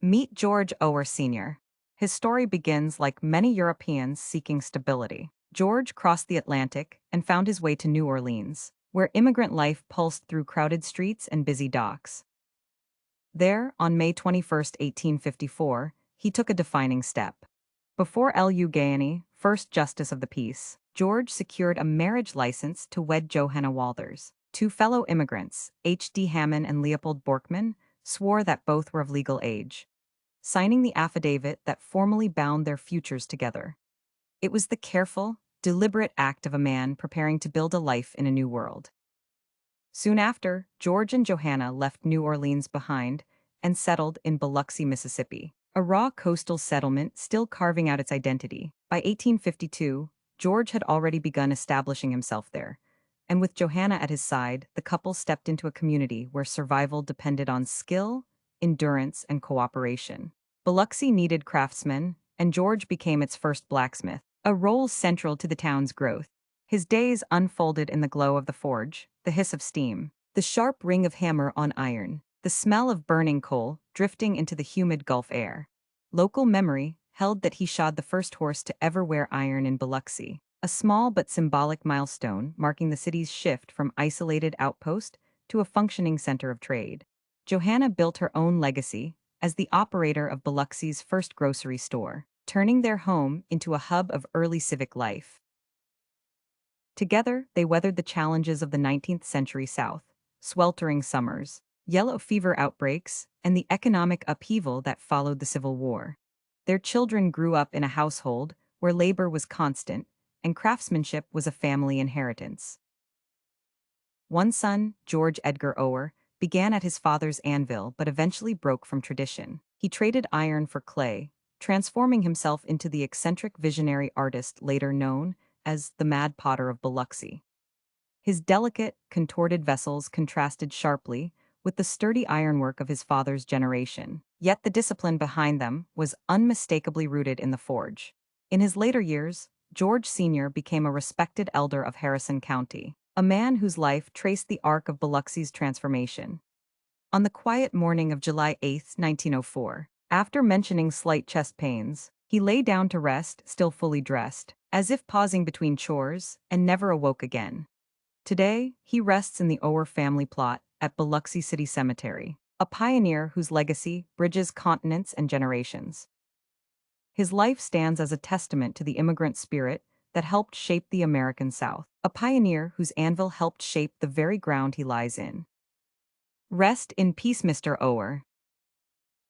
Meet George Ohr Sr. His story begins like many Europeans seeking stability. George crossed the Atlantic and found his way to New Orleans, where immigrant life pulsed through crowded streets and busy docks. There, on May 21, 1854, he took a defining step. Before L.U. Gainey, first Justice of the Peace, George secured a marriage license to wed Johanna Walthers. Two fellow immigrants, H.D. Hammond and Leopold Borkman, swore that both were of legal age, signing the affidavit that formally bound their futures together. It was the careful, deliberate act of a man preparing to build a life in a new world. Soon after, George and Johanna left New Orleans behind and settled in Biloxi, Mississippi, a raw coastal settlement still carving out its identity. By 1852, George had already begun establishing himself there, and with Johanna at his side, the couple stepped into a community where survival depended on skill, endurance, and cooperation. Biloxi needed craftsmen, and George became its first blacksmith, a role central to the town's growth. His days unfolded in the glow of the forge, the hiss of steam, the sharp ring of hammer on iron, the smell of burning coal drifting into the humid Gulf air. Local memory held that he shod the first horse to ever wear iron in Biloxi, a small but symbolic milestone marking the city's shift from isolated outpost to a functioning center of trade. Johanna built her own legacy as the operator of Biloxi's first grocery store, turning their home into a hub of early civic life. Together, they weathered the challenges of the 19th century South, sweltering summers, yellow fever outbreaks, and the economic upheaval that followed the Civil War. Their children grew up in a household where labor was constant and craftsmanship was a family inheritance. One son, George Edgar Ohr, began at his father's anvil but eventually broke from tradition. He traded iron for clay, transforming himself into the eccentric visionary artist later known as the Mad Potter of Biloxi. His delicate, contorted vessels contrasted sharply with the sturdy ironwork of his father's generation, yet the discipline behind them was unmistakably rooted in the forge. In his later years, George Sr. became a respected elder of Harrison County, a man whose life traced the arc of Biloxi's transformation. On the quiet morning of July 8, 1904, after mentioning slight chest pains, he lay down to rest, still fully dressed, as if pausing between chores, and never awoke again. Today, he rests in the Ohr family plot at Biloxi City Cemetery, a pioneer whose legacy bridges continents and generations. His life stands as a testament to the immigrant spirit that helped shape the American South, a pioneer whose anvil helped shape the very ground he lies in. Rest in peace, Mr. Ohr.